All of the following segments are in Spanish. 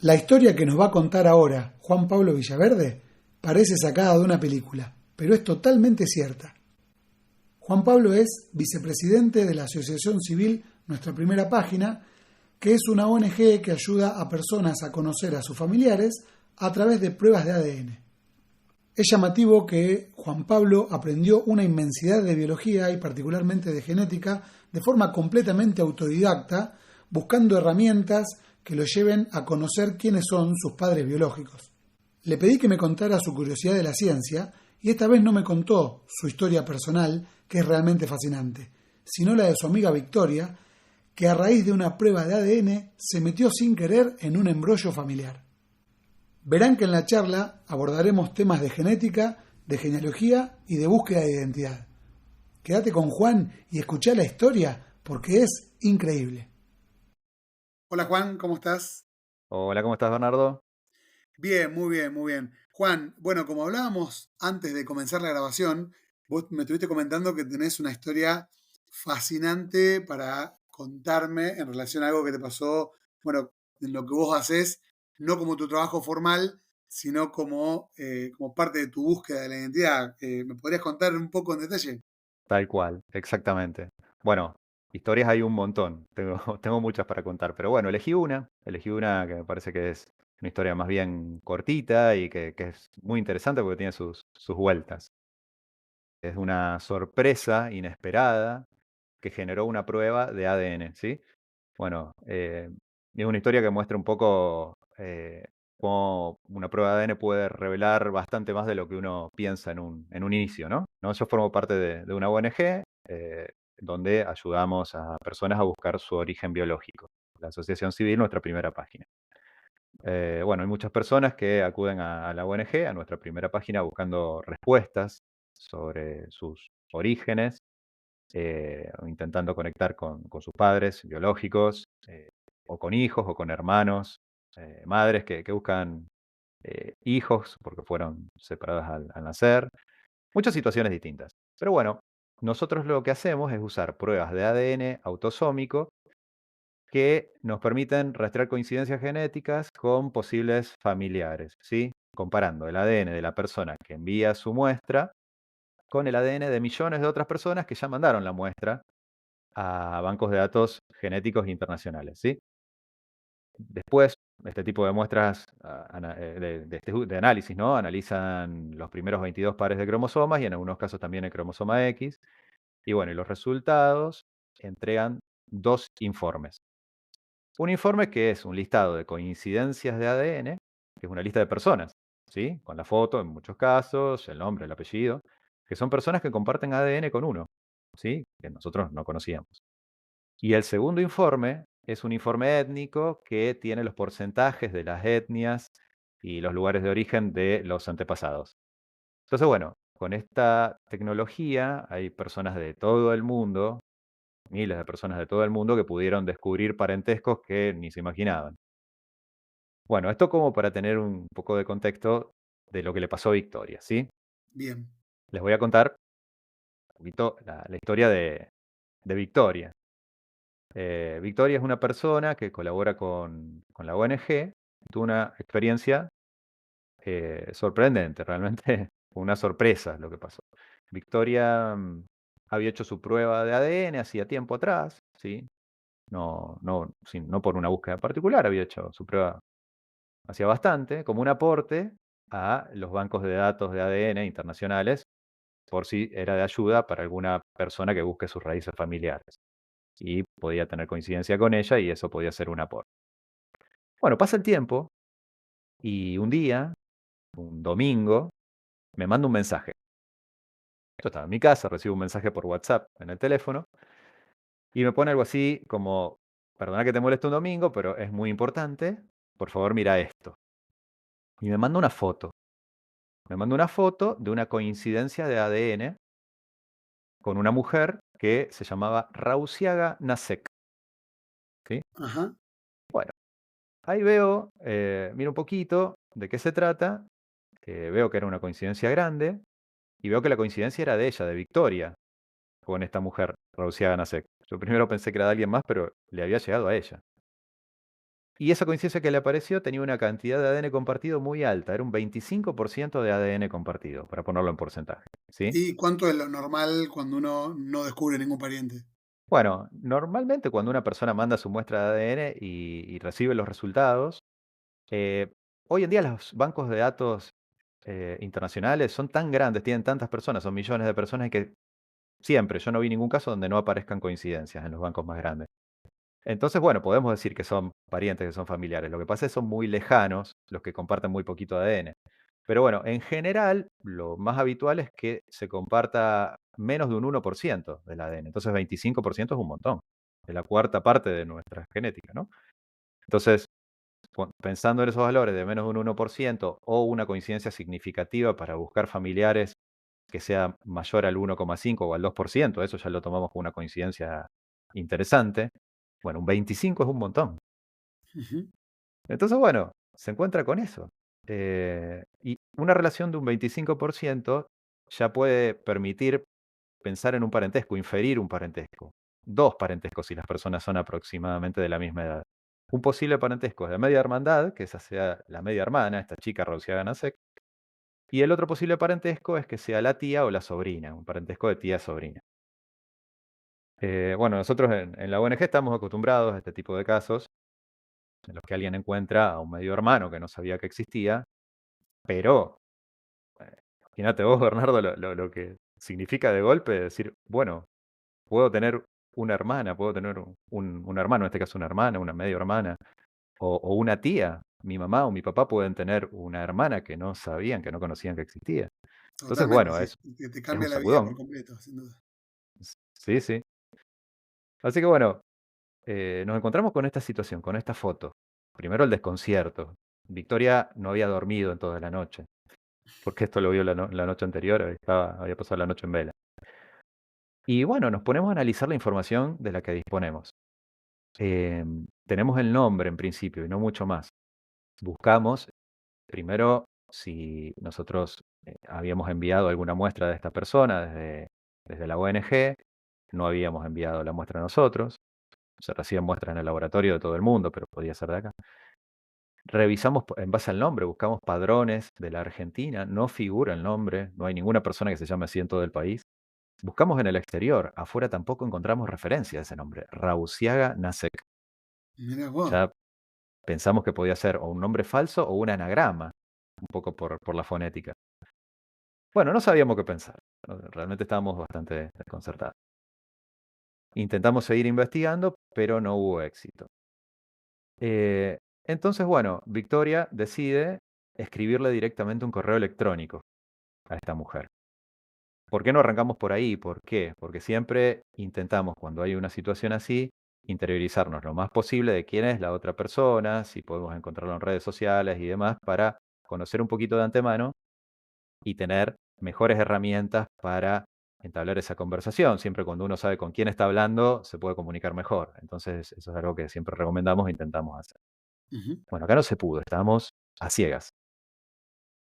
La historia que nos va a contar ahora Juan Pablo Villaverde parece sacada de una película, pero es totalmente cierta. Juan Pablo es vicepresidente de la Asociación Civil Nuestra Primera Página, que es una ONG que ayuda a personas a conocer a sus familiares a través de pruebas de ADN. Es llamativo que Juan Pablo aprendió una inmensidad de biología y particularmente de genética de forma completamente autodidacta, buscando herramientas que lo lleven a conocer quiénes son sus padres biológicos. Le pedí que me contara su curiosidad de la ciencia y esta vez no me contó su historia personal, que es realmente fascinante, sino la de su amiga Victoria, que a raíz de una prueba de ADN se metió sin querer en un embrollo familiar. Verán que en la charla abordaremos temas de genética, de genealogía y de búsqueda de identidad. Quédate con Juan y escuchá la historia porque es increíble. Hola Juan, ¿cómo estás? Hola, ¿cómo estás, Bernardo? Bien, muy bien, muy bien. Juan, bueno, como hablábamos antes de comenzar la grabación, vos me estuviste comentando que tenés una historia fascinante para contarme en relación a algo que te pasó, bueno, en lo que vos haces, no como tu trabajo formal, sino como parte de tu búsqueda de la identidad. ¿Me podrías contar un poco en detalle? Tal cual, exactamente. Bueno, historias hay un montón, tengo, tengo muchas para contar, pero bueno, elegí una que me parece que es una historia más bien cortita y que es muy interesante porque tiene sus vueltas. Es una sorpresa inesperada que generó una prueba de ADN, ¿sí? Bueno, es una historia que muestra un poco cómo una prueba de ADN puede revelar bastante más de lo que uno piensa en un inicio, ¿no? Yo formo parte de una ONG donde ayudamos a personas a buscar su origen biológico. La Asociación Civil, nuestra primera página. Bueno, hay muchas personas que acuden a la ONG, a nuestra primera página, buscando respuestas sobre sus orígenes, o intentando conectar con sus padres biológicos, o con hijos, o con hermanos, madres que buscan hijos porque fueron separadas al nacer. Muchas situaciones distintas. Pero bueno, nosotros lo que hacemos es usar pruebas de ADN autosómico que nos permiten rastrear coincidencias genéticas con posibles familiares, ¿sí? Comparando el ADN de la persona que envía su muestra con el ADN de millones de otras personas que ya mandaron la muestra a bancos de datos genéticos internacionales, ¿sí? Después, este tipo de muestras de análisis, ¿no? Analizan los primeros 22 pares de cromosomas y en algunos casos también el cromosoma X. Y bueno, y los resultados entregan dos informes. Un informe que es un listado de coincidencias de ADN, que es una lista de personas, ¿sí? Con la foto en muchos casos, el nombre, el apellido, que son personas que comparten ADN con uno, ¿sí? Que nosotros no conocíamos. Y el segundo informe es un informe étnico que tiene los porcentajes de las etnias y los lugares de origen de los antepasados. Entonces, bueno, con esta tecnología hay personas de todo el mundo, miles de personas de todo el mundo que pudieron descubrir parentescos que ni se imaginaban. Bueno, esto como para tener un poco de contexto de lo que le pasó a Victoria, ¿sí? Bien. Les voy a contar un poquito la historia de Victoria. Victoria es una persona que colabora con la ONG. Tuvo una experiencia sorprendente, realmente fue una sorpresa lo que pasó. Victoria había hecho su prueba de ADN hacía tiempo atrás, ¿sí? No por una búsqueda particular, había hecho su prueba hacía bastante, como un aporte a los bancos de datos de ADN internacionales, por si era de ayuda para alguna persona que busque sus raíces familiares. Y podía tener coincidencia con ella y eso podía ser un aporte. Bueno, pasa el tiempo y un día, un domingo, me manda un mensaje. Yo estaba en mi casa, recibo un mensaje por WhatsApp en el teléfono y me pone algo así como, perdona que te moleste un domingo, pero es muy importante, por favor mira esto. Y me manda una foto. Me manda una foto de una coincidencia de ADN con una mujer que se llamaba Rausiaga Nasek, ¿sí? Ajá. Bueno, ahí veo, miro un poquito de qué se trata, veo que era una coincidencia grande y veo que la coincidencia era de ella, de Victoria, con esta mujer, Rausiaga Nasek. Yo primero pensé que era de alguien más, pero le había llegado a ella. Y esa coincidencia que le apareció tenía una cantidad de ADN compartido muy alta, era un 25% de ADN compartido, para ponerlo en porcentaje, ¿sí? ¿Y cuánto es lo normal cuando uno no descubre ningún pariente? Bueno, normalmente cuando una persona manda su muestra de ADN y recibe los resultados, eh, hoy en día los bancos de datos internacionales son tan grandes, tienen tantas personas, son millones de personas que siempre, yo no vi ningún caso donde no aparezcan coincidencias en los bancos más grandes. Entonces, bueno, podemos decir que son parientes, que son familiares. Lo que pasa es que son muy lejanos los que comparten muy poquito ADN. Pero bueno, en general, lo más habitual es que se comparta menos de un 1% del ADN. Entonces, 25% es un montón. Es la cuarta parte de nuestra genética, ¿no? Entonces, pensando en esos valores de menos de un 1% o una coincidencia significativa para buscar familiares que sea mayor al 1,5 o al 2%, eso ya lo tomamos como una coincidencia interesante. Bueno, un 25 es un montón. Ujú. Entonces, bueno, se encuentra con eso. Y una relación de un 25% ya puede permitir pensar en un parentesco, inferir un parentesco. Dos parentescos si las personas son aproximadamente de la misma edad. Un posible parentesco es de media hermandad, que esa sea la media hermana, esta chica Rausiaga Nasek. Y el otro posible parentesco es que sea la tía o la sobrina, un parentesco de tía-sobrina. Bueno, nosotros en la ONG estamos acostumbrados a este tipo de casos, en los que alguien encuentra a un medio hermano que no sabía que existía, pero imagínate vos, Bernardo, lo que significa de golpe decir, bueno, puedo tener una hermana, puedo tener un hermano, en este caso una hermana, una medio hermana, o una tía. Mi mamá o mi papá pueden tener una hermana que no sabían, que no conocían que existía. Entonces, Totalmente, bueno, sí. Que te es un cambia la vida por sacudón. completo, sin duda. Sí, sí. Así que bueno, nos encontramos con esta situación, con esta foto. Primero el desconcierto. Victoria no había dormido en toda la noche, porque esto lo vio la noche anterior, había pasado la noche en vela. Y bueno, nos ponemos a analizar la información de la que disponemos. Tenemos el nombre en principio y no mucho más. Buscamos primero si nosotros habíamos enviado alguna muestra de esta persona desde la ONG, no habíamos enviado la muestra nosotros, se reciben muestras en el laboratorio de todo el mundo, pero podía ser de acá. Revisamos en base al nombre, buscamos padrones de la Argentina, no figura el nombre, no hay ninguna persona que se llame así en todo el país. Buscamos en el exterior, afuera tampoco encontramos referencia a ese nombre, Rausiaga Nasek. Mirá vos. Ya pensamos que podía ser o un nombre falso o un anagrama, un poco por la fonética. Bueno, no sabíamos qué pensar, realmente estábamos bastante desconcertados. Intentamos seguir investigando, pero no hubo éxito. Entonces, bueno, Victoria decide escribirle directamente un correo electrónico a esta mujer. ¿Por qué no arrancamos por ahí? ¿Por qué? Porque siempre intentamos, cuando hay una situación así, interiorizarnos lo más posible de quién es la otra persona, si podemos encontrarlo en redes sociales y demás, para conocer un poquito de antemano y tener mejores herramientas para entablar esa conversación. Siempre cuando uno sabe con quién está hablando, se puede comunicar mejor. Entonces, eso es algo que siempre recomendamos e intentamos hacer. Ujú. Bueno, acá no se pudo, estábamos a ciegas.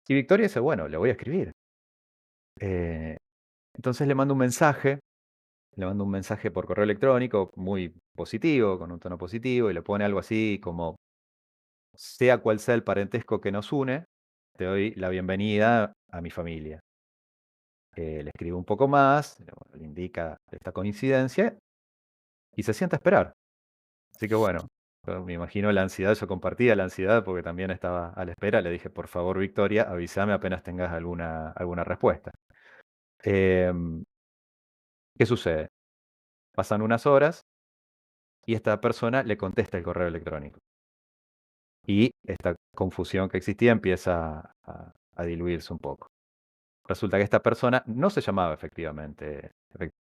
Y Victoria dice, bueno, le voy a escribir. Eh, entonces le mando un mensaje por correo electrónico muy positivo, con un tono positivo, y le pone algo así como, sea cual sea el parentesco que nos une, te doy la bienvenida a mi familia. Le escribe un poco más, le indica esta coincidencia y se sienta a esperar. Así que bueno, yo me imagino la ansiedad, yo compartía la ansiedad porque también estaba a la espera. Le dije, por favor, Victoria, avísame apenas tengas alguna respuesta. Em, ¿Qué sucede? Pasan unas horas y esta persona le contesta el correo electrónico. Y esta confusión que existía empieza a diluirse un poco. Resulta que esta persona no se llamaba efectivamente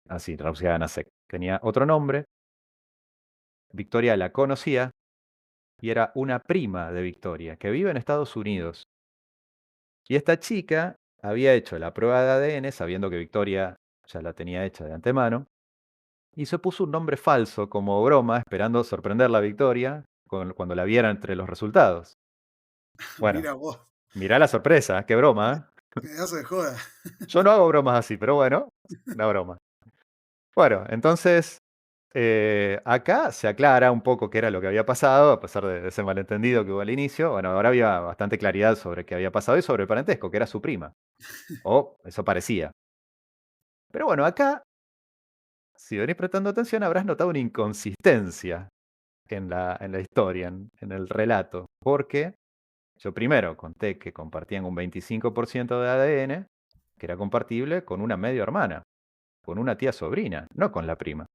así, Rausiana Nasek. Tenía otro nombre, Victoria la conocía y era una prima de Victoria que vive en Estados Unidos. Y esta chica había hecho la prueba de ADN sabiendo que Victoria ya la tenía hecha de antemano y se puso un nombre falso como broma, esperando sorprenderla a Victoria cuando la viera entre los resultados. Bueno, Mira vos. mirá la sorpresa, qué broma, ¿eh? Pedazo de joda. Yo no hago bromas así, pero bueno, una broma. Bueno, entonces Acá se aclara un poco qué era lo que había pasado, a pesar de ese malentendido que hubo al inicio. Bueno, ahora había bastante claridad sobre qué había pasado y sobre el parentesco, que era su prima, o eso parecía. Pero bueno, acá, si venís prestando atención, habrás notado una inconsistencia en la historia, en el relato, porque yo primero conté que compartían un 25% de ADN, que era compartible con una medio hermana, con una tía sobrina, no con la prima.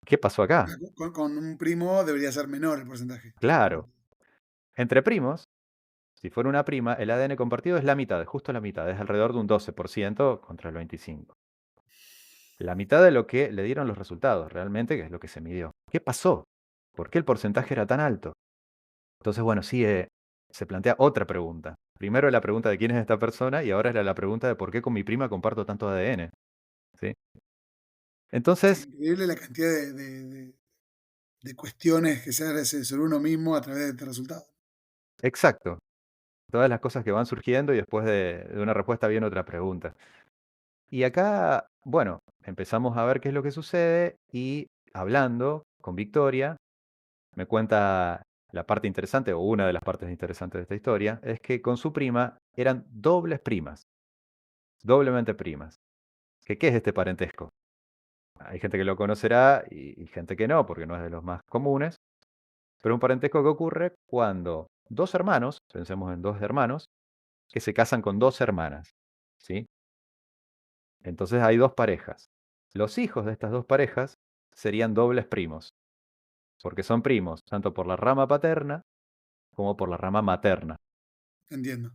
¿Qué pasó acá? Con un primo debería ser menor el porcentaje. Claro, entre primos, si fuera una prima, el ADN compartido es la mitad, justo la mitad, es alrededor de un 12% contra el 25%. La mitad de lo que le dieron los resultados, realmente, que es lo que se midió. ¿Qué pasó? ¿Por qué el porcentaje era tan alto? Entonces, bueno, sí, se plantea otra pregunta. Primero la pregunta de quién es esta persona y ahora era la pregunta de por qué con mi prima comparto tanto ADN, ¿sí? Sí, Entonces, increíble la cantidad de cuestiones que se hace sobre uno mismo a través de este resultado. exacto, todas las cosas que van surgiendo y después de una respuesta viene otra pregunta. Y acá, bueno, empezamos a ver qué es lo que sucede y hablando con Victoria, me cuenta la parte interesante, o una de las partes interesantes de esta historia, es que con su prima eran dobles primas, doblemente primas. ¿Qué es este parentesco? Hay gente que lo conocerá y gente que no, porque no es de los más comunes, pero un parentesco que ocurre cuando dos hermanos, pensemos en dos hermanos, que se casan con dos hermanas, ¿sí? Entonces hay dos parejas. Los hijos de estas dos parejas serían dobles primos, porque son primos tanto por la rama paterna como por la rama materna. Entiendo.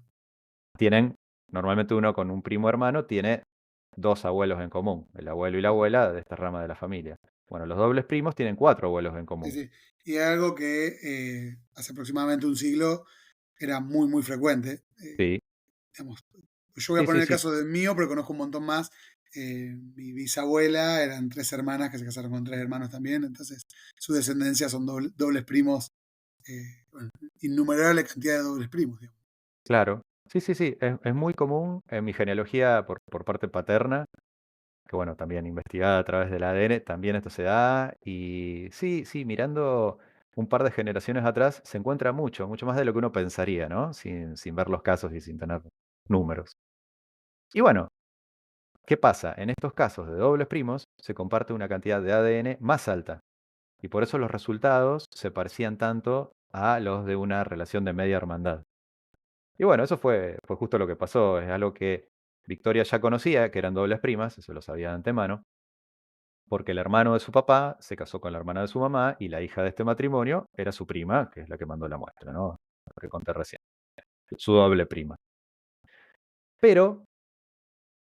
Tienen, normalmente uno con un primo hermano tiene dos abuelos en común, el abuelo y la Ujú. abuela de esta rama de la familia. Bueno, los dobles primos tienen cuatro abuelos en Sí, común. sí. Y es algo que hace aproximadamente un siglo era muy, muy frecuente. Sí, Digamos, yo voy a sí, poner sí, el sí, caso del mío, pero conozco un montón más. Mi bisabuela eran tres hermanas que se casaron con tres hermanos también, entonces su descendencia son dobles primos, bueno, innumerable cantidad de dobles primos, digamos. claro. Sí, sí, sí, es muy común en mi genealogía por parte paterna, que bueno, también investigada a través del ADN, también esto se da. Y sí, sí, mirando un par de generaciones atrás, se encuentra mucho, mucho más de lo que uno pensaría, ¿no? Sin ver los casos y sin tener números. Y bueno, ¿qué pasa? En estos casos de dobles primos, se comparte una cantidad de ADN más alta. Y por eso los resultados se parecían tanto a los de una relación de media hermandad. Y bueno, eso fue justo lo que pasó. Es algo que Victoria ya conocía, que eran dobles primas, eso lo sabía de antemano, porque el hermano de su papá se casó con la hermana de su mamá y la hija de este matrimonio era su prima, que es la que mandó la muestra, ¿no? Lo que conté recién, su doble prima. Pero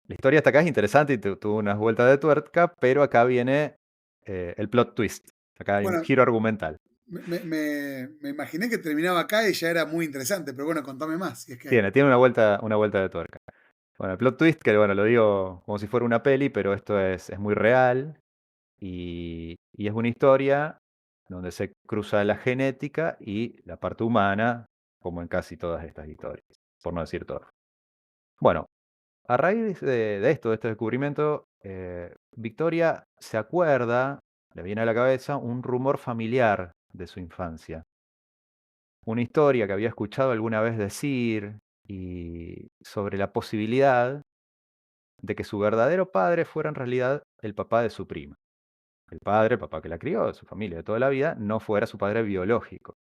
la historia hasta acá es interesante y tuvo unas vueltas de tuerca, pero acá viene el plot twist. Acá hay un Bueno, giro argumental. me imaginé que terminaba acá y ya era muy interesante, pero bueno, contame más, si es que hay. Tiene una vuelta de tuerca. Bueno, el plot twist, que bueno, lo digo como si fuera una peli, pero esto es muy real y es una historia donde se cruza la genética y la parte humana, como en casi todas estas historias, por no decir todo. Bueno, a raíz de esto, de este descubrimiento, Victoria se acuerda, le viene a la cabeza un rumor familiar de su infancia, una historia que había escuchado alguna vez decir y sobre la posibilidad de que su verdadero padre fuera en realidad el papá de su prima. El padre, el papá que la crió, de su familia de toda la vida, no fuera su padre biológico.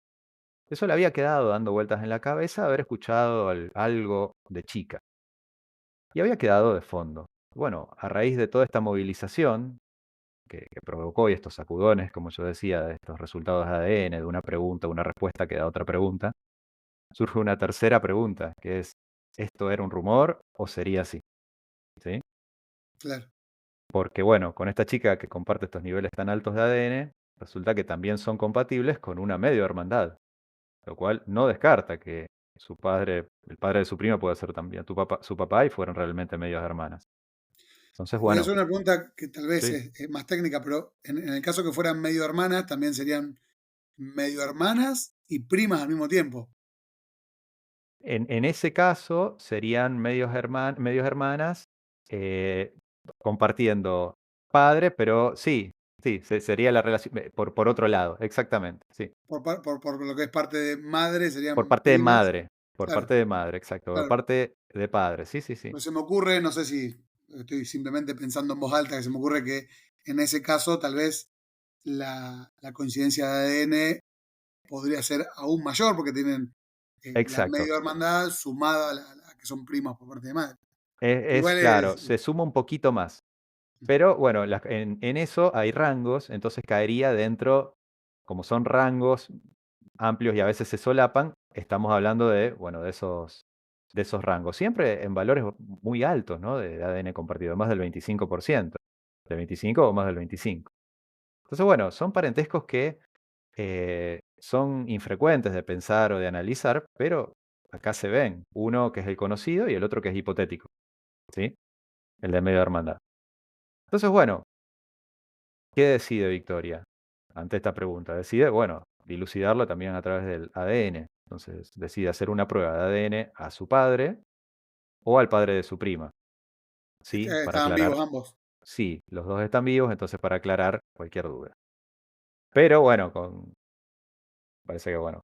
Eso le había quedado dando vueltas en la cabeza, haber escuchado algo de chica. Y había quedado de fondo. Bueno, a raíz de toda esta movilización que provocó y estos sacudones, como yo decía, de estos resultados de ADN, de una pregunta, una respuesta que da otra pregunta, surge una tercera pregunta, que es, ¿esto era un rumor o sería así? ¿Sí? Claro. Porque bueno, con esta chica que comparte estos niveles tan altos de ADN, resulta que también son compatibles con una medio hermandad, lo cual no descarta que su padre, el padre de su prima pueda ser también su papá y fueron realmente medias hermanas. Entonces, Voy a bueno, hacer una pregunta que tal vez sí. es más técnica, pero en el caso que fueran medio hermanas, también serían medio hermanas y primas al mismo tiempo. En ese caso serían medios hermanas eh, compartiendo padre, pero sí, Sí, sería la relación, por otro lado, exactamente, sí. Por lo que es parte de madre, Por serían parte de primas. madre, por Claro, parte de madre, exacto. Por claro. parte de padre, sí, sí, sí. Pues se me ocurre, no sé si estoy simplemente pensando en voz alta, que se me ocurre que en ese caso tal vez la coincidencia de ADN podría ser aún mayor porque tienen la Exacto. medio hermandad sumada a la que son primas por parte de madre. Es Igual claro, es... se suma un poquito más. Pero bueno, en eso hay rangos, entonces caería dentro, como son rangos amplios y a veces se solapan, estamos hablando de, bueno, de esos rangos. Siempre en valores muy altos, ¿no? De ADN compartido, más del 25%, de 25 o más del 25. Entonces, bueno, son parentescos que son infrecuentes de pensar o de analizar, pero acá se ven, uno que es el conocido y el otro que es hipotético, ¿sí? El de medio hermandad. Entonces, bueno, ¿qué decide Victoria ante esta pregunta? Decide, bueno, dilucidarlo también a través del ADN. Entonces, decide hacer una prueba de ADN a su padre o al padre de su prima, ¿sí? Para estaban aclarar, vivos ambos. sí, los dos están vivos, entonces para aclarar cualquier duda. Pero bueno, parece que, bueno,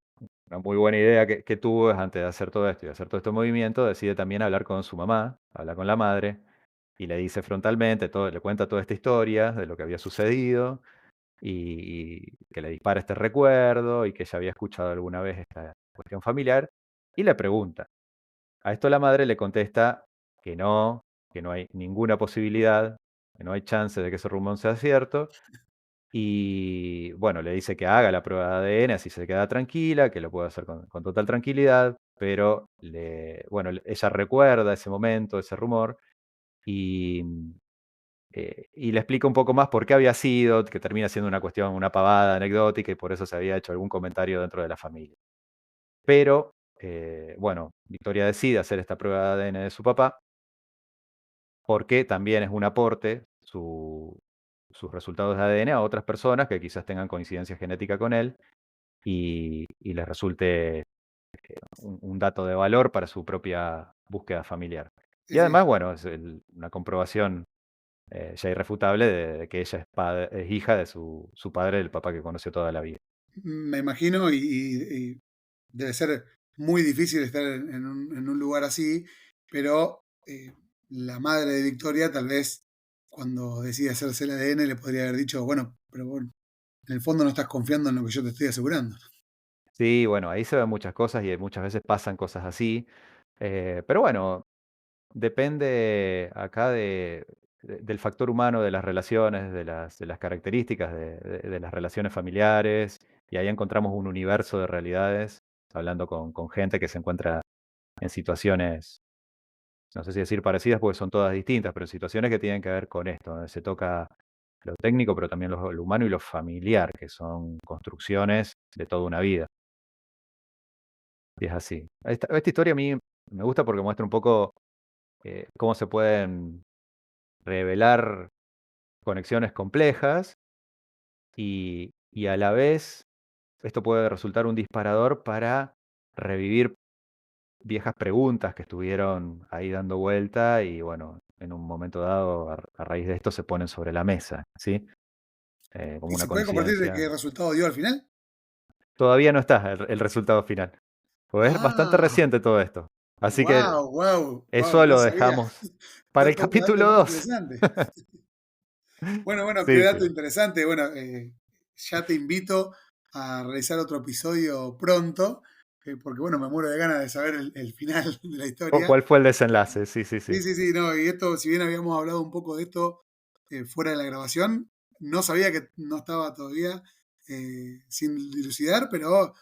una muy buena idea que tuvo es antes de hacer todo esto y de hacer todo este movimiento, decide también hablar con su mamá, habla con la madre y le dice frontalmente, todo, le cuenta toda esta historia de lo que había sucedido y que le dispara este recuerdo y que ella había escuchado alguna vez esta cuestión familiar y le pregunta. A esto la madre le contesta que no hay ninguna posibilidad, que no hay chance de que ese rumor sea cierto y bueno, le dice que haga la prueba de ADN, así se queda tranquila, que lo puede hacer con total tranquilidad, pero bueno, ella recuerda ese momento, ese rumor y y le explica un poco más por qué había sido, que termina siendo una cuestión, una pavada anecdótica y por eso se había hecho algún comentario dentro de la familia. Pero, bueno, Victoria decide hacer esta prueba de ADN de su papá porque también es un aporte sus resultados de ADN a otras personas que quizás tengan coincidencia genética con él y les resulte un dato de valor para su propia búsqueda familiar. Sí, Y sí. además, bueno, es una comprobación ya irrefutable de que ella es hija de su padre, el papá que conoció toda la vida. Me imagino y debe ser muy difícil estar en un lugar así, pero la madre de Victoria tal vez cuando decide hacerse el ADN le podría haber dicho, bueno, pero bueno, en el fondo no estás confiando en lo que yo te estoy asegurando. Sí, bueno, ahí se ven muchas cosas y muchas veces pasan cosas así, pero bueno, depende acá del factor humano, de las relaciones, de las características de las relaciones familiares, y ahí encontramos un universo de realidades, hablando con gente que se encuentra en situaciones, no sé si decir parecidas porque son todas distintas, pero situaciones que tienen que ver con esto, donde se toca lo técnico, pero también lo humano y lo familiar, que son construcciones de toda una vida. Y es así. Esta historia a mí me gusta porque muestra un poco cómo se pueden revelar conexiones complejas y a la vez esto puede resultar un disparador para revivir viejas preguntas que estuvieron ahí dando vuelta y bueno, en un momento dado, a raíz de esto se ponen sobre la mesa, ¿sí? Como ¿Y una se puede compartir de coincidencia. qué resultado dio al final? Todavía no está el resultado final, pues es bastante Ah, reciente todo esto. Así que wow, wow, wow, eso no lo sabía. dejamos para el Dato capítulo muy 2. interesante. Bueno, bueno, qué Sí, dato sí. interesante. Bueno, ya te invito a realizar otro episodio pronto, porque bueno, me muero de ganas de saber el final de la historia. ¿Cuál fue el desenlace? Sí, sí, Sí, sí. sí, sí, no, y esto, si bien habíamos hablado un poco de esto fuera de la grabación, no sabía que no estaba todavía sin dilucidar, pero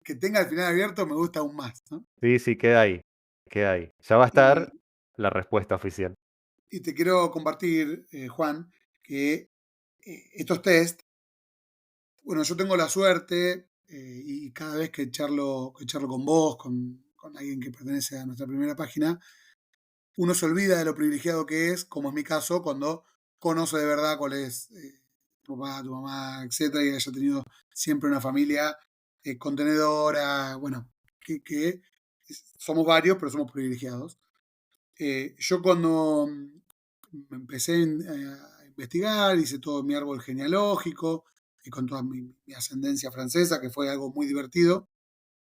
que tenga el final abierto me gusta aún más, ¿no? Sí, sí, queda ahí, queda ahí. Ya va a estar Y, la respuesta oficial. y te quiero compartir, Juan, que estos test, bueno, yo tengo la suerte y cada vez que charlo con vos, con alguien que pertenece a nuestra primera página, uno se olvida de lo privilegiado que es, como es mi caso, cuando conoce de verdad cuál es tu papá, tu mamá, etcétera, y haya tenido siempre una familia contenedora, bueno, que somos varios, pero somos privilegiados. Yo cuando me empecé a investigar, hice todo mi árbol genealógico, y con toda mi ascendencia francesa, que fue algo muy divertido.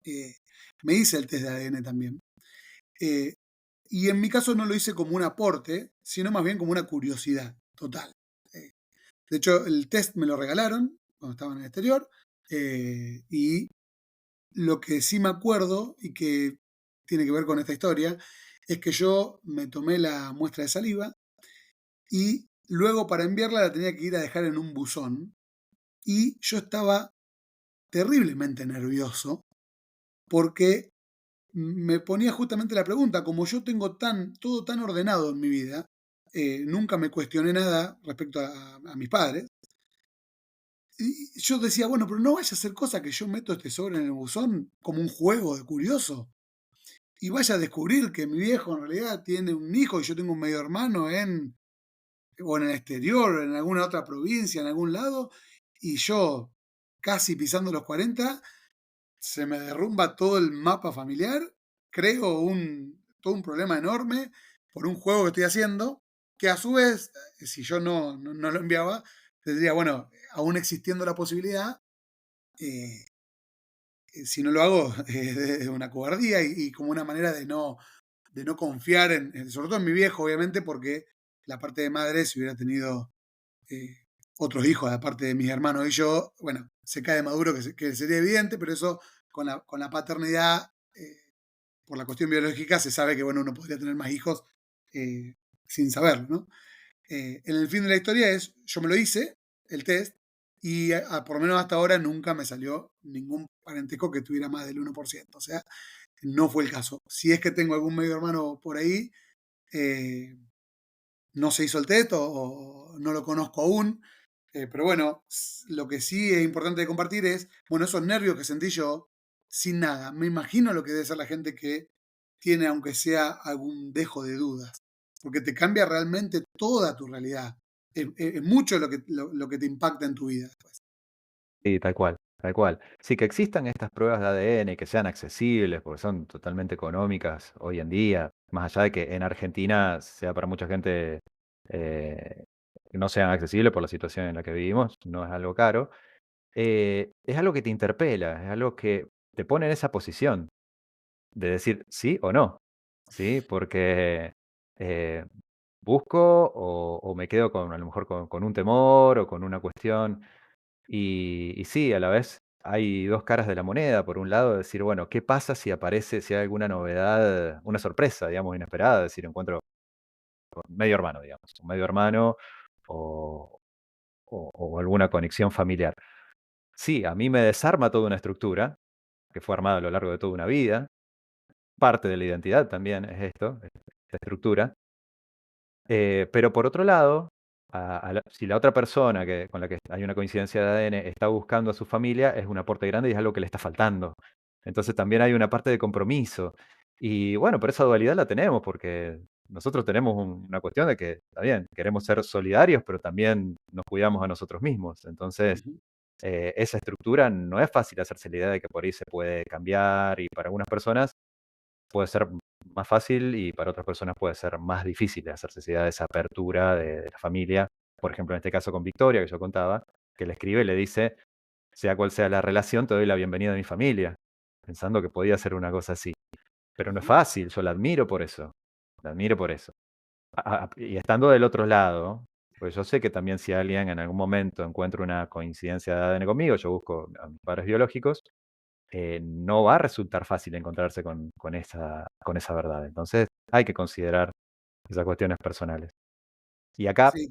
Eh, Me hice el test de ADN también. Eh, y en mi caso no lo hice como un aporte, sino más bien como una curiosidad total. Eh, de hecho, el test me lo regalaron cuando estaba en el exterior, y lo que sí me acuerdo y que tiene que ver con esta historia es que yo me tomé la muestra de saliva y luego para enviarla la tenía que ir a dejar en un buzón y yo estaba terriblemente nervioso porque me ponía justamente la pregunta, como yo tengo todo tan ordenado en mi vida, nunca me cuestioné nada respecto a mis padres, y yo decía, bueno, pero no vaya a ser cosa que yo meto este sobre en el buzón como un juego de curioso y vaya a descubrir que mi viejo en realidad tiene un hijo y yo tengo un medio hermano o en el exterior, en alguna otra provincia, en algún lado, y yo casi pisando los 40 se me derrumba todo el mapa familiar, creo todo un problema enorme por un juego que estoy haciendo, que a su vez, si yo no lo enviaba, tendría, bueno, aún existiendo la posibilidad, eh, si no lo hago, es una cobardía y como una manera de no confiar sobre todo en mi viejo, obviamente, porque la parte de madre, si hubiera tenido eh, otros hijos, aparte de mis hermanos y yo, bueno, se cae de maduro, que sería evidente, pero eso con la paternidad, por la cuestión biológica, se sabe que, bueno, uno podría tener más hijos eh, sin saberlo, ¿no? En el fin de la historia yo me lo hice, el test, y por lo menos hasta ahora nunca me salió ningún parentesco que tuviera más del 1%. O sea, no fue el caso. Si es que tengo algún medio hermano por ahí, eh, no se hizo el test o no lo conozco aún. Pero bueno, lo que sí es importante de compartir es, bueno, esos nervios que sentí yo, sin nada. Me imagino lo que debe ser la gente que tiene, aunque sea algún dejo de dudas, porque te cambia realmente toda tu realidad. Es mucho lo que te impacta en tu vida después. Sí, tal cual, tal cual. Sí, que existan estas pruebas de ADN, que sean accesibles, porque son totalmente económicas hoy en día, más allá de que en Argentina sea para mucha gente eh, que no sean accesibles por la situación en la que vivimos, no es algo caro, es algo que te interpela, es algo que te pone en esa posición de decir sí o no, ¿sí? Porque eh, busco o me quedo con a lo mejor con un temor o con una cuestión. Y sí, a la vez hay 2 caras de la moneda. Por un lado, decir, bueno, ¿qué pasa si aparece, si hay alguna novedad, una sorpresa, digamos, inesperada? Es decir, encuentro con medio hermano, digamos, un medio hermano o o alguna conexión familiar. Sí, a mí me desarma toda una estructura que fue armada a lo largo de toda una vida. Parte de la identidad también es esto, esta estructura. Pero por otro lado, si la otra persona con la que hay una coincidencia de ADN está buscando a su familia, es un aporte grande y es algo que le está faltando. Entonces también hay una parte de compromiso. Y bueno, pero esa dualidad la tenemos porque nosotros tenemos una cuestión de que, está bien, queremos ser solidarios, pero también nos cuidamos a nosotros mismos. Entonces, Ujú, esa estructura no es fácil hacerse la idea de que por ahí se puede cambiar y para algunas personas puede ser más fácil y para otras personas puede ser más difícil hacerse esa idea de esa apertura de la familia. Por ejemplo, en este caso con Victoria, que yo contaba, que le escribe y le dice, sea cual sea la relación, te doy la bienvenida a mi familia, pensando que podía ser una cosa así. Pero no es ujú, fácil, yo la admiro por eso, la admiro por eso. Y estando del otro lado, pues yo sé que también si alguien en algún momento encuentra una coincidencia de ADN conmigo, yo busco a mis padres biológicos, no va a resultar fácil encontrarse con esa verdad. Entonces, hay que considerar esas cuestiones personales. Y acá, sí,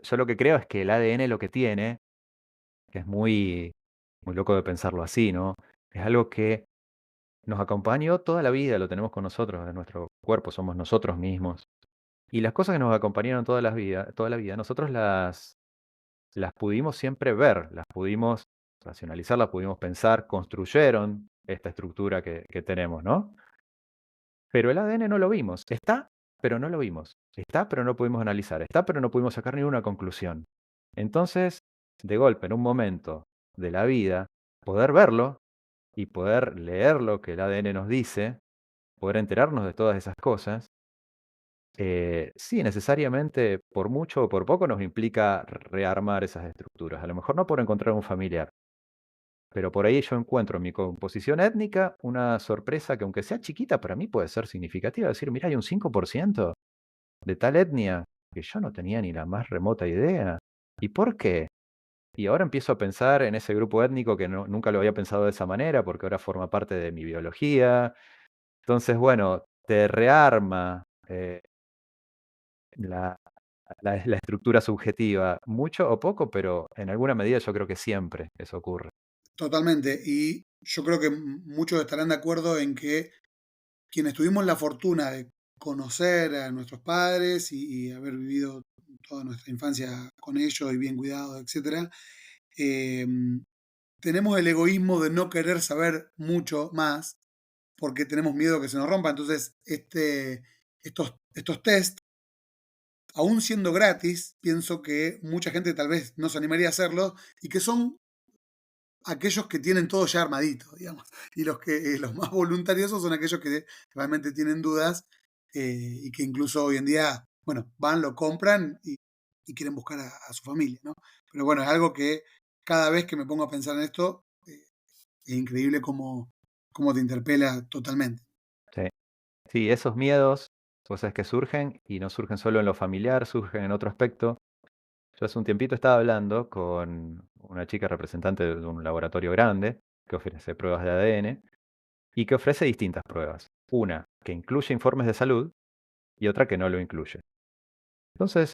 yo lo que creo es que el ADN lo que tiene, que es muy loco de pensarlo así, ¿no? Es algo que nos acompañó toda la vida, lo tenemos con nosotros, en nuestro cuerpo, somos nosotros mismos. Y las cosas que nos acompañaron toda la vida, nosotros las pudimos siempre ver, las pudimos racionalizar, las pudimos pensar, construyeron esta estructura que tenemos, ¿no? Pero el ADN no lo vimos. Está, pero no lo vimos. Está, pero no pudimos analizar. Está, pero no pudimos sacar ninguna conclusión. Entonces, de golpe, en un momento de la vida, poder verlo y poder leer lo que el ADN nos dice, poder enterarnos de todas esas cosas, Sí, necesariamente, por mucho o por poco, nos implica rearmar esas estructuras. A lo mejor no por encontrar un familiar, pero por ahí yo encuentro en mi composición étnica una sorpresa que, aunque sea chiquita, para mí puede ser significativa. Decir, mira, hay un 5% de tal etnia que yo no tenía ni la más remota idea. ¿Y por qué? Y ahora empiezo a pensar en ese grupo étnico que nunca lo había pensado de esa manera, porque ahora forma parte de mi biología. Entonces, bueno, te rearma la, la estructura subjetiva, mucho o poco, pero en alguna medida yo creo que siempre eso ocurre. Totalmente. Y yo creo que muchos estarán de acuerdo en que quienes tuvimos la fortuna de conocer a nuestros padres y haber vivido toda nuestra infancia con ellos y bien cuidados, etcétera, eh, tenemos el egoísmo de no querer saber mucho más porque tenemos miedo que se nos rompa. Entonces, estos test, aún siendo gratis, pienso que mucha gente tal vez no se animaría a hacerlo y que son aquellos que tienen todo ya armadito, digamos. Y los más voluntariosos son aquellos que realmente tienen dudas y que incluso hoy en día, bueno, van, lo compran y quieren buscar a su familia, ¿no? Pero bueno, es algo que cada vez que me pongo a pensar en esto, es increíble cómo te interpela totalmente. Sí, sí, esos miedos, cosas que surgen y no surgen solo en lo familiar, surgen en otro aspecto. Yo hace un tiempito estaba hablando con una chica representante de un laboratorio grande que ofrece pruebas de ADN y que ofrece distintas pruebas. Una que incluye informes de salud y otra que no lo incluye. Entonces,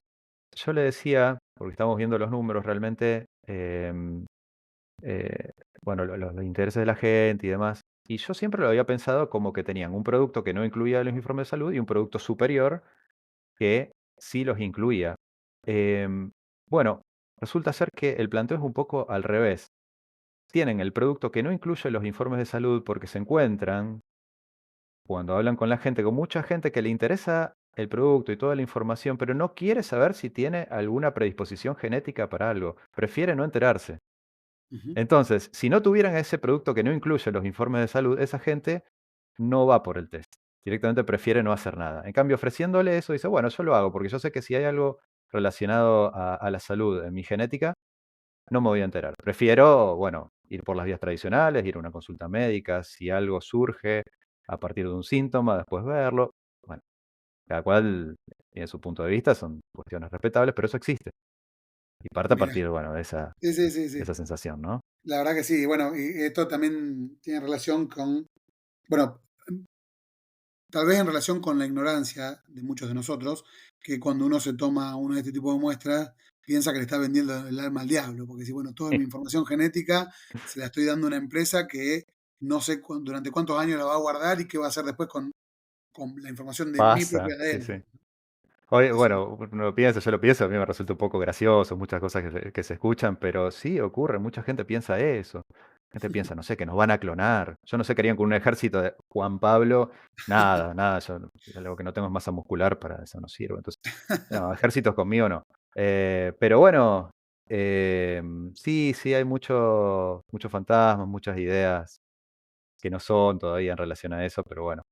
yo le decía, porque estamos viendo los números realmente, eh, bueno, los intereses de la gente y demás, y yo siempre lo había pensado como que tenían un producto que no incluía los informes de salud y un producto superior que sí los incluía. Em, bueno, resulta ser que el planteo es un poco al revés. Tienen el producto que no incluye los informes de salud porque se encuentran, cuando hablan con la gente, con mucha gente que le interesa el producto y toda la información, pero no quiere saber si tiene alguna predisposición genética para algo. Prefiere no enterarse. Ujú. Entonces, si no tuvieran ese producto que no incluye los informes de salud, esa gente no va por el test. Directamente prefiere no hacer nada. En cambio, ofreciéndole eso, dice, bueno, yo lo hago porque yo sé que si hay algo relacionado a la salud en mi genética, no me voy a enterar. Prefiero, bueno, ir por las vías tradicionales, ir a una consulta médica, si algo surge a partir de un síntoma, después verlo. Bueno, cada cual tiene su punto de vista, son cuestiones respetables, pero eso existe. Y parte a Mira, partir, bueno, de esa, sí, sí, sí, de sí. esa sensación, ¿no? La verdad que sí. Bueno, y esto también tiene relación con, bueno, tal vez en relación con la ignorancia de muchos de nosotros, que cuando uno se toma uno de este tipo de muestras, piensa que le está vendiendo el alma al diablo, porque si, bueno, toda mi información genética se la estoy dando a una empresa que no sé durante cuántos años la va a guardar y qué va a hacer después con la información de mi Pasa, propio sí, ADN. sí. Oye, Eso, bueno, uno lo piensa, yo lo pienso, a mí me resulta un poco gracioso, muchas cosas que se escuchan, pero sí ocurre, mucha gente piensa eso. Gente piensa, no sé, que nos van a clonar. Yo no sé qué harían con un ejército de Juan Pablo. Nada, nada, yo lo que no tengo es masa muscular, para eso no sirve. Entonces, no, ejércitos conmigo no. Pero bueno, sí, sí, hay muchos fantasmas, muchas ideas que no son todavía en relación a eso, pero bueno.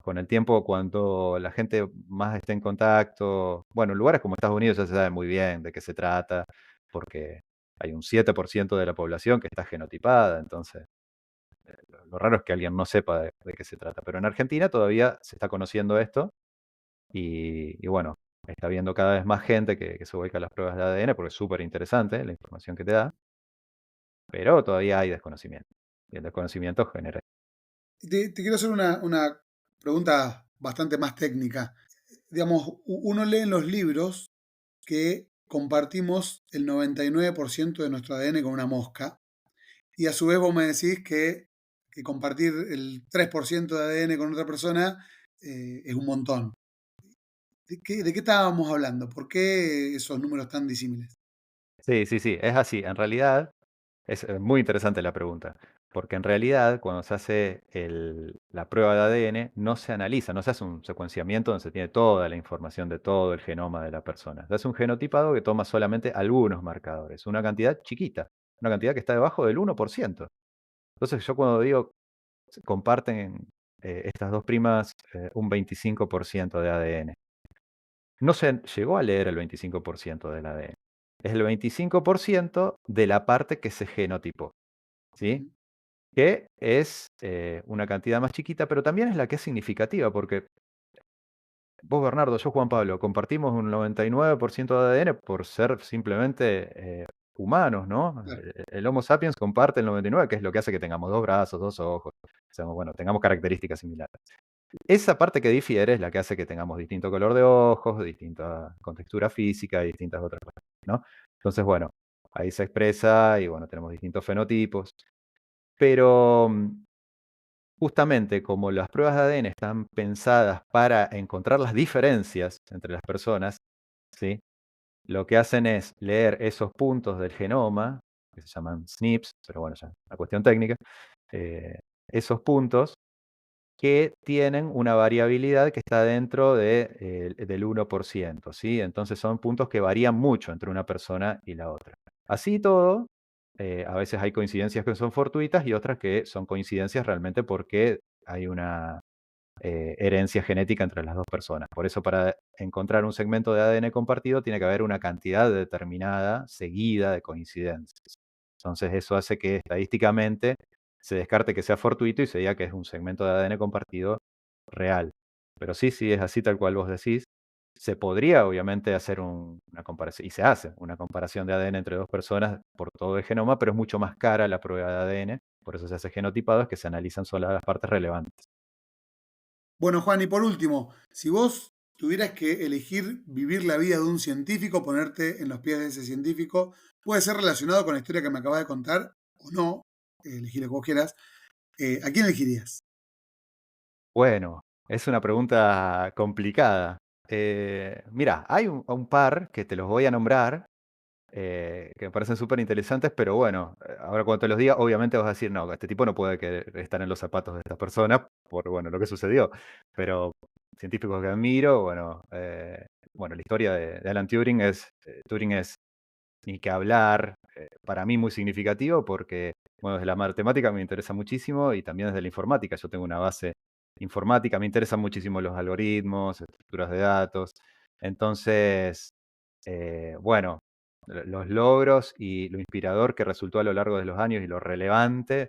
Con el tiempo, cuando la gente más esté en contacto, bueno, en lugares como Estados Unidos ya se sabe muy bien de qué se trata, porque hay un 7% de la población que está genotipada, entonces lo raro es que alguien no sepa de qué se trata. Pero en Argentina todavía se está conociendo esto y bueno, está habiendo cada vez más gente que se vuelca a las pruebas de ADN porque es súper interesante la información que te da, pero todavía hay desconocimiento. Y el desconocimiento genera. te quiero hacer una pregunta bastante más técnica. Digamos, uno lee en los libros que compartimos el 99% de nuestro ADN con una mosca. Y a su vez vos me decís que compartir el 3% de ADN con otra persona es un montón. ¿De qué estábamos hablando? ¿Por qué esos números tan disímiles? Sí, sí, sí, es así. En realidad, es muy interesante la pregunta, porque en realidad cuando se hace la prueba de ADN no se analiza, no se hace un secuenciamiento donde se tiene toda la información de todo el genoma de la persona. Se hace un genotipado que toma solamente algunos marcadores, una cantidad chiquita, una cantidad que está debajo del 1%. Entonces yo cuando digo comparten estas dos primas un 25% de ADN. no se llegó a leer el 25% del ADN. Es el 25% de la parte que se genotipó, ¿sí? Ujú. Que es una cantidad más chiquita, pero también es la que es significativa, porque vos, Bernardo, yo, Juan Pablo, compartimos un 99% de ADN por ser simplemente humanos, ¿no? Claro. El Homo sapiens comparte el 99, que es lo que hace que tengamos dos brazos, dos ojos, bueno, tengamos características similares. Esa parte que difiere es la que hace que tengamos distinto color de ojos, distinta contextura física y distintas otras cosas, ¿no? Entonces, bueno, ahí se expresa y bueno, tenemos distintos fenotipos. Pero justamente como las pruebas de ADN están pensadas para encontrar las diferencias entre las personas, ¿sí? Lo que hacen es leer esos puntos del genoma, que se llaman SNPs, pero bueno, ya es una cuestión técnica, eh, esos puntos que tienen una variabilidad que está dentro del 1%, ¿sí? Entonces son puntos que varían mucho entre una persona y la otra. Así y todo, a veces hay coincidencias que son fortuitas y otras que son coincidencias realmente porque hay una herencia genética entre las dos personas. Por eso para encontrar un segmento de ADN compartido tiene que haber una cantidad determinada, seguida de coincidencias. Entonces eso hace que estadísticamente se descarte que sea fortuito y se diga que es un segmento de ADN compartido real. Pero sí, sí, es así tal cual vos decís. Se podría obviamente hacer una comparación, y se hace una comparación de ADN entre dos personas por todo el genoma, pero es mucho más cara la prueba de ADN, por eso se hace genotipado, es que se analizan solo las partes relevantes. Bueno, Juan, y por último, si vos tuvieras que elegir vivir la vida de un científico, ponerte en los pies de ese científico, puede ser relacionado con la historia que me acabas de contar o no, elegir lo que vos quieras, ¿a quién elegirías? Bueno, es una pregunta complicada. Mira, hay un par que te los voy a nombrar, que me parecen súper interesantes, pero bueno, ahora cuando te los diga, obviamente vas a decir, no, este tipo no puede estar en los zapatos de esta persona por, bueno, lo que sucedió. Pero científicos que admiro, bueno, la historia de Alan Turing es ni que hablar, para mí muy significativo porque, bueno, desde la matemática me interesa muchísimo y también desde la informática. Yo tengo una base informática, me interesan muchísimo los algoritmos, estructuras de datos. Entonces, bueno, los logros y lo inspirador que resultó a lo largo de los años y lo relevante,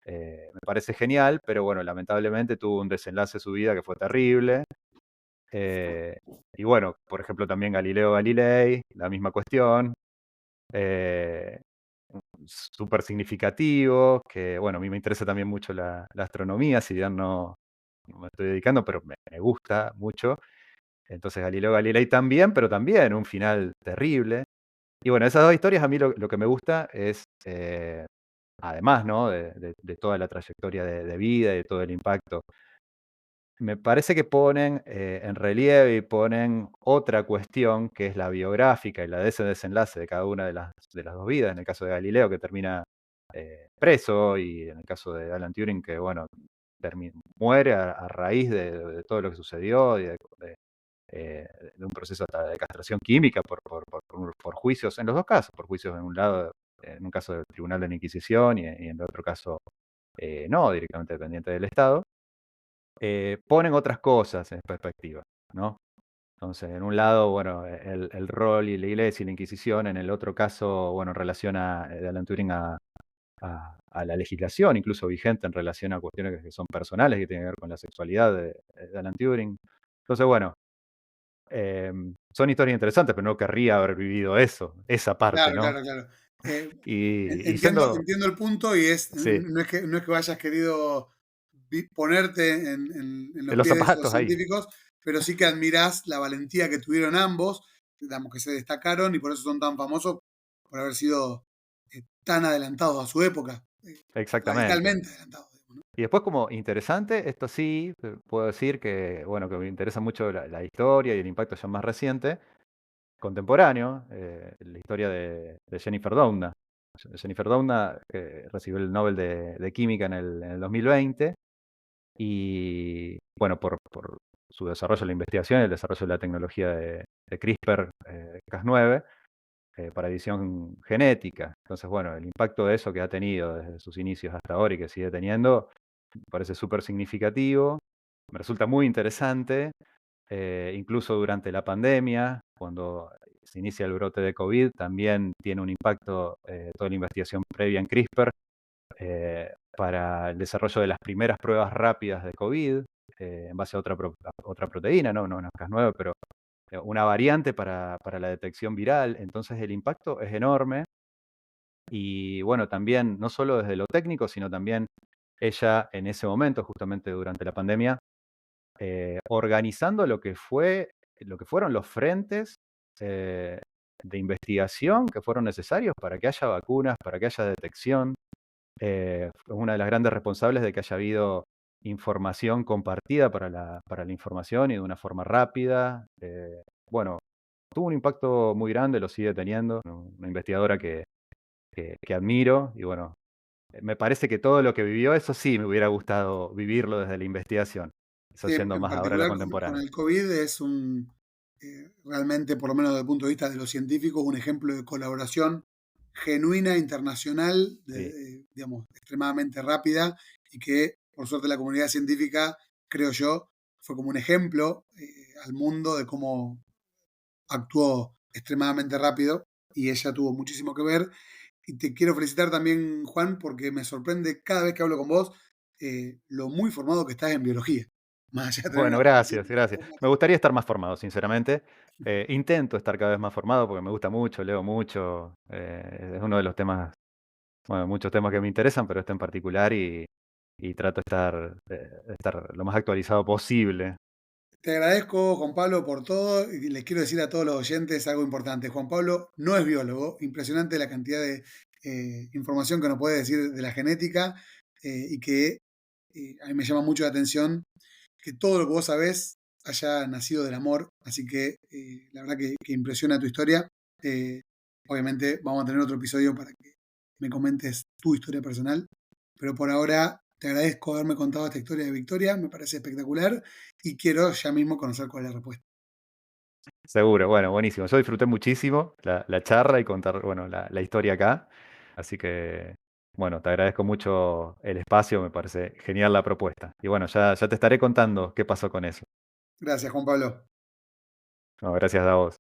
me parece genial, pero bueno, lamentablemente tuvo un desenlace su vida que fue terrible. eh, y bueno, por ejemplo, también Galileo Galilei, la misma cuestión. eh, Súper significativo, que bueno, a mí me interesa también mucho la astronomía, si bien no me estoy dedicando, pero me gusta mucho. Entonces Galileo Galilei también, pero también un final terrible. Y bueno, esas dos historias a mí lo que me gusta es, además, ¿no? De toda la trayectoria de vida y de todo el impacto, me parece que ponen en relieve y ponen otra cuestión que es la biográfica y la de ese desenlace de cada una de las dos vidas. En el caso de Galileo, que termina preso, y en el caso de Alan Turing, que bueno, muere a raíz de todo lo que sucedió y de un proceso hasta de castración química por juicios, en los dos casos, por juicios en un lado, en un caso del Tribunal de la Inquisición y en el otro caso no, directamente dependiente del Estado. Ponen otras cosas en perspectiva, ¿no? Entonces, en un lado, bueno, el rol y la Iglesia y la Inquisición, en el otro caso, bueno, relaciona de Alan Turing a la legislación, incluso vigente en relación a cuestiones que son personales, que tienen que ver con la sexualidad de Alan Turing. Entonces, bueno, son historias interesantes, pero no querría haber vivido eso, esa parte, Claro, ¿no? claro, claro. Eh, Y entiendo, siendo, entiendo el punto y sí, no es que vayas querido ponerte en en los los pies de esos zapatos ahí. científicos, pero sí que admirás la valentía que tuvieron ambos, digamos que se destacaron y por eso son tan famosos, por haber sido tan adelantados a su época, Exactamente. radicalmente adelantados, digamos, ¿no? Y después como interesante, esto sí, puedo decir que, bueno, que me interesa mucho la historia y el impacto ya más reciente, contemporáneo, la historia de Jennifer Doudna. Jennifer Doudna recibió el Nobel de Química en el 2020 y, bueno, por su desarrollo de la investigación, el desarrollo de la tecnología de CRISPR, Cas9, para edición genética. Entonces, bueno, el impacto de eso que ha tenido desde sus inicios hasta ahora y que sigue teniendo, me parece súper significativo, me resulta muy interesante. incluso durante la pandemia, cuando se inicia el brote de COVID, también tiene un impacto toda la investigación previa en CRISPR para el desarrollo de las primeras pruebas rápidas de COVID, en base a a otra proteína, ¿no? No una Cas9, pero una variante para la detección viral. Entonces el impacto es enorme y bueno, también no solo desde lo técnico, sino también ella en ese momento, justamente durante la pandemia, organizando lo que fueron los frentes eh, de investigación que fueron necesarios para que haya vacunas, para que haya detección. Fue una de las grandes responsables de que haya habido información compartida para la información y de una forma rápida. Bueno, tuvo un impacto muy grande, lo sigue teniendo, una investigadora que admiro y bueno, me parece que todo lo que vivió, eso sí me hubiera gustado vivirlo desde la investigación, eso Sí, yendo en más ahora a lo particular con contemporáneo. el COVID es realmente, por lo menos desde el punto de vista de los científicos, un ejemplo de colaboración genuina, internacional, Sí. digamos, extremadamente rápida y que, por suerte, la comunidad científica, creo yo, fue como un ejemplo al mundo de cómo actuó extremadamente rápido y ella tuvo muchísimo que ver. Y te quiero felicitar también, Juan, porque me sorprende cada vez que hablo con vos lo muy formado que estás en biología. Más allá de tener Bueno, una gracias, formación gracias. Me gustaría estar más formado, sinceramente. Intento estar cada vez más formado porque me gusta mucho, leo mucho. Es uno de los temas, bueno, muchos temas que me interesan, pero este en particular y trato de estar lo más actualizado posible. Te agradezco, Juan Pablo, por todo y les quiero decir a todos los oyentes algo importante. Juan Pablo no es biólogo, impresionante la cantidad de información que nos puede decir de la genética y que a mí me llama mucho la atención que todo lo que vos sabés haya nacido del amor, así que la verdad que impresiona tu historia. Eh, Obviamente vamos a tener otro episodio para que me comentes tu historia personal, pero por ahora te agradezco haberme contado esta historia de Victoria, me parece espectacular y quiero ya mismo conocer cuál es la respuesta. Seguro, bueno, buenísimo. Yo disfruté muchísimo la charla y contar, bueno, la historia acá. Así que, bueno, te agradezco mucho el espacio, me parece genial la propuesta. Y bueno, ya te estaré contando qué pasó con eso. Gracias, Juan Pablo. No, gracias a vos.